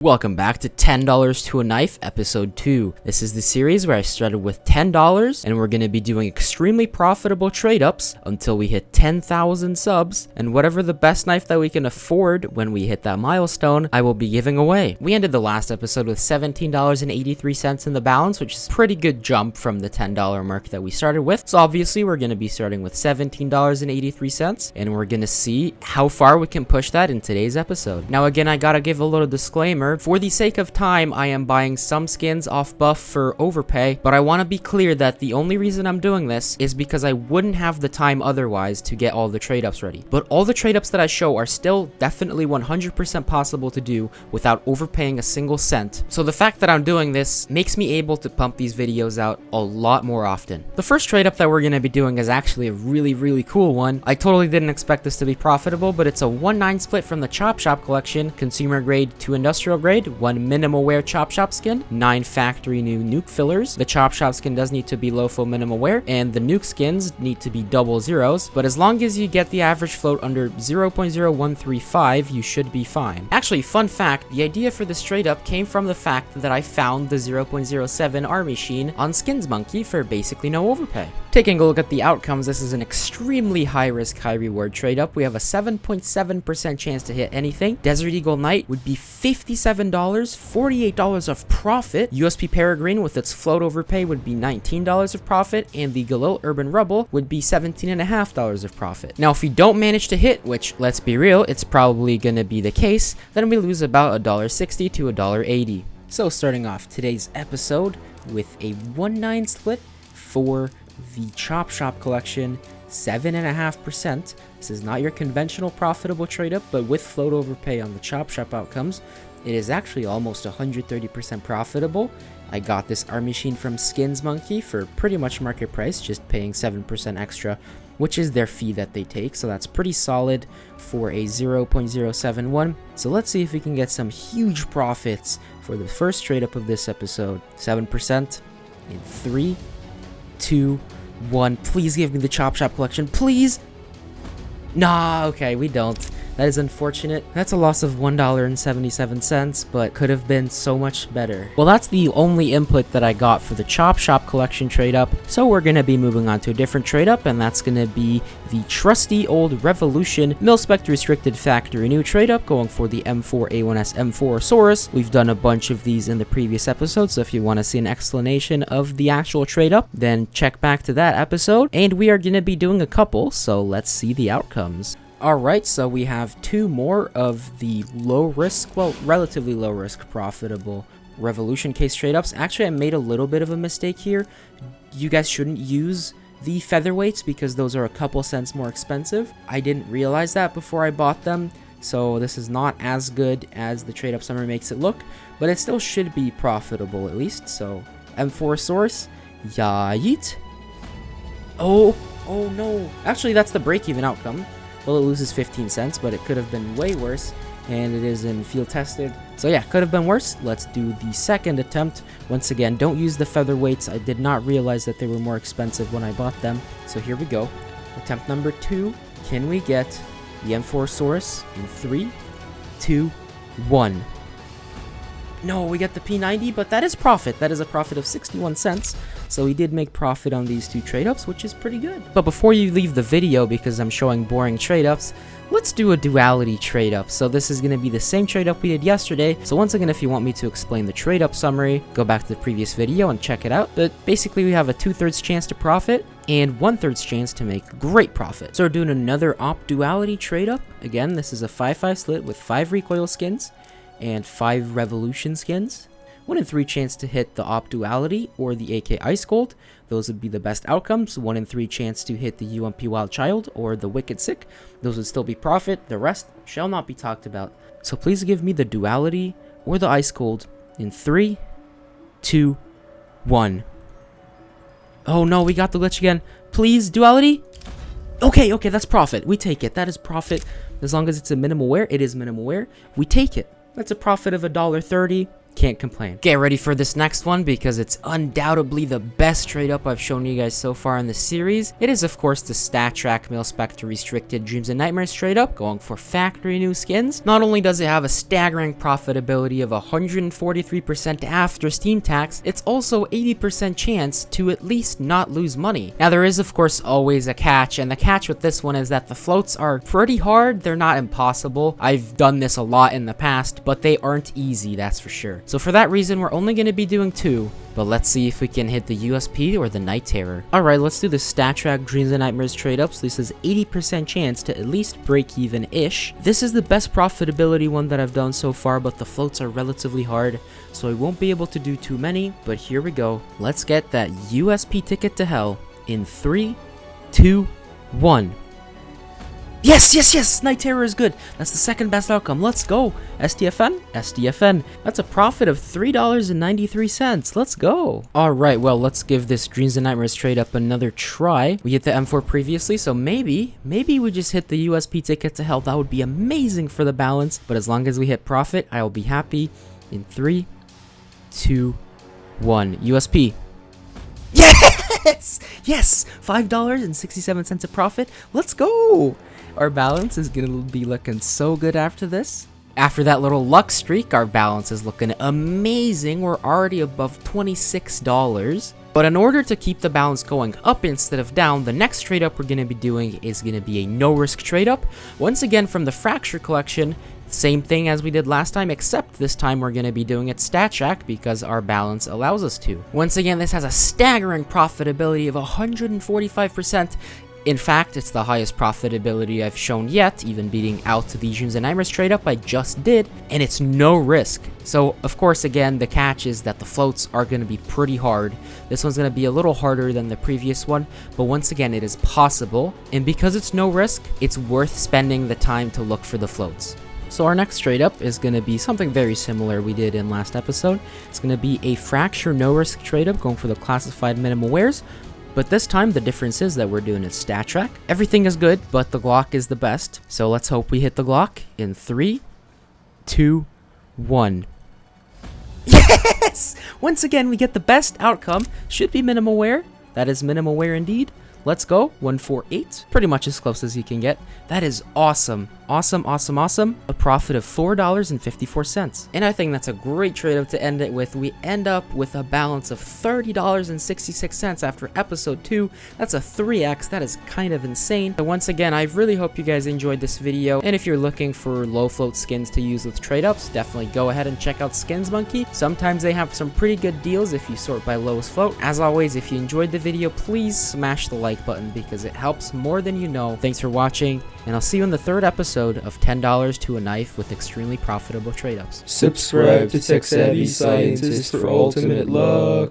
Welcome back to $10 to a Knife, episode 2. This is the series where I started with $10 and we're going to be doing extremely profitable trade-ups until we hit 10,000 subs, and whatever the best knife that we can afford when we hit that milestone, I will be giving away. We ended the last episode with $17.83 in the balance, which is a pretty good jump from the $10 mark that we started with. So obviously we're going to be starting with $17.83 and we're going to see how far we can push that in today's episode. Now again, I gotta give a little disclaimer. For the sake of time, I am buying some skins off buff for overpay, but I want to be clear that the only reason I'm doing this is because I wouldn't have the time otherwise to get all the trade-ups ready. But all the trade-ups that I show are still definitely 100% possible to do without overpaying a single cent. So the fact that I'm doing this makes me able to pump these videos out a lot more often. The first trade-up that we're going to be doing is actually a really cool one. I totally didn't expect this to be profitable, but it's a 1-9 split from the Chop Shop collection, consumer grade to industrial grade, 1 minimal wear Chop Shop skin, 9 factory new nuke fillers. The Chop Shop skin does need to be LOFO minimal wear, and the nuke skins need to be double zeros, but as long as you get the average float under 0.0135, you should be fine. Actually, fun fact, the idea for this trade up came from the fact that I found the 0.07 army sheen on Skins Monkey for basically no overpay. Taking a look at the outcomes, this is an extremely high risk, high reward trade up. We have a 7.7% chance to hit anything. Desert Eagle Knight would be $57, $48 of profit. USP Peregrine with its float overpay would be $19 of profit, and the Galil Urban Rebel would be $17.50 of profit. Now, if we don't manage to hit, which let's be real, it's probably gonna be the case, then we lose about $1.60 to $1.80. So starting off today's episode with a 1-9 split for the Chop Shop collection, 7.5%. This is not your conventional profitable trade up, but with float overpay on the Chop Shop outcomes, it is actually almost 130% profitable. I got this army sheen from Skins Monkey for pretty much market price, just paying 7% extra, which is their fee that they take, so that's pretty solid for a 0.071. So let's see if we can get some huge profits for the first trade up of this episode. 7% in 3, 2, 1. Please give me the Chop Shop collection, please. Nah, okay, we don't. That is unfortunate. That's a loss of $1.77, but could have been so much better. Well, that's the only input that I got for the Chop Shop collection trade up, so we're going to be moving on to a different trade up, and that's going to be the trusty old Revolution Mil-Spec Restricted Factory New trade up, going for the M4A1S M4 Saurus. We've done a bunch of these in the previous episode, so if you want to see an explanation of the actual trade up, then check back to that episode, and we are going to be doing a couple, so let's see the outcomes. Alright, so we have 2 more of the low risk, well, relatively low risk profitable Revolution case trade ups. Actually, I made a little bit of a mistake here. You guys shouldn't use the featherweights because those are a couple cents more expensive. I didn't realize that before I bought them, so this is not as good as the trade up summary makes it look, but it still should be profitable at least. So M4 source, yeet. Oh no. Actually, that's the break-even outcome. Well, it loses 15 cents, but it could have been way worse, and it is in field tested. So yeah, could have been worse. Let's do the second attempt. Once again, don't use the featherweights. I did not realize that they were more expensive when I bought them. So here we go. Attempt number 2. Can we get the M4 Saurus in 3, 2, 1? No, we get the P90, but that is profit. That is a profit of 61 cents. So we did make profit on these 2 trade-ups, which is pretty good. But before you leave the video, because I'm showing boring trade-ups, let's do a Duality trade-up. So this is going to be the same trade-up we did yesterday. So once again, if you want me to explain the trade-up summary, go back to the previous video and check it out. But basically, we have a 2/3 chance to profit and 1/3 chance to make great profit. So we're doing another Op Duality trade-up. Again, this is a 5-5 split with 5 recoil skins and 5 Revolution skins. 1 in 3 chance to hit the Op Duality or the AK Ice Cold. Those would be the best outcomes. 1 in 3 chance to hit the UMP Wild Child or the Wicked Sick. Those would still be profit. The rest shall not be talked about. So please give me the Duality or the Ice Cold in 3, 2, 1. Oh no, we got the glitch again. Please, Duality? Okay, that's profit. We take it. That is profit. As long as it's a minimal wear, it is minimal wear. We take it. That's a profit of $1.30. Can't complain. Get ready for this next one because it's undoubtedly the best trade up I've shown you guys so far in the series. It is of course the StatTrak Mil Spectre Restricted Dreams and Nightmares trade up, going for factory new skins. Not only does it have a staggering profitability of 143% after Steam tax, it's also 80% chance to at least not lose money. Now there is of course always a catch, and the catch with this one is that the floats are pretty hard. They're not impossible. I've done this a lot in the past, but they aren't easy, that's for sure. So for that reason, we're only going to be doing 2, but let's see if we can hit the USP or the Night Terror. Alright, let's do the StatTrak Dreams and Nightmares trade up. So this is 80% chance to at least break even-ish. This is the best profitability one that I've done so far, but the floats are relatively hard, so I won't be able to do too many, but here we go. Let's get that USP ticket to hell in 3, 2, 1. Yes! Night Terror is good. That's the second best outcome. Let's go. SDFN. That's a profit of $3.93. Let's go. Alright, well, let's give this Dreams and Nightmares trade up another try. We hit the M4 previously, so maybe we just hit the USP ticket to hell. That would be amazing for the balance, but as long as we hit profit, I will be happy. In 3, 2, 1. USP. Yes! $5.67 of profit. Let's go. Our balance is gonna be looking so good after this. After that little luck streak, our balance is looking amazing. We're already above $26. But in order to keep the balance going up instead of down, the next trade up we're going to be doing is going to be a no risk trade up. Once again from the Fracture collection, same thing as we did last time, except this time we're going to be doing it StatTrak because our balance allows us to. Once again, this has a staggering profitability of 145%. In fact, it's the highest profitability I've shown yet, even beating out the Dreams and Nightmares trade up I just did, and it's no risk. So, of course, again, the catch is that the floats are going to be pretty hard. This one's going to be a little harder than the previous one, but once again, it is possible, and because it's no risk, it's worth spending the time to look for the floats. So our next trade up is going to be something very similar we did in last episode. It's going to be a Fracture no risk trade up, going for the classified minimal wares. But this time, the difference is that we're doing it StatTrak. Everything is good, but the Glock is the best. So let's hope we hit the Glock in 3, 2, 1. Yes! Once again, we get the best outcome. Should be minimal wear. That is minimal wear indeed. Let's go. 148. Pretty much as close as you can get. That is awesome. Awesome. A profit of $4.54. And I think that's a great trade-up to end it with. We end up with a balance of $30.66 after episode 2. That's a 3x. That is kind of insane. But once again, I really hope you guys enjoyed this video. And if you're looking for low float skins to use with trade-ups, definitely go ahead and check out Skins Monkey. Sometimes they have some pretty good deals if you sort by lowest float. As always, if you enjoyed the video, please smash the like button because it helps more than you know. Thanks for watching, and I'll see you in the third episode of $10 to a knife with extremely profitable trade-ups. Subscribe to Tech Savvy Scientist for ultimate luck.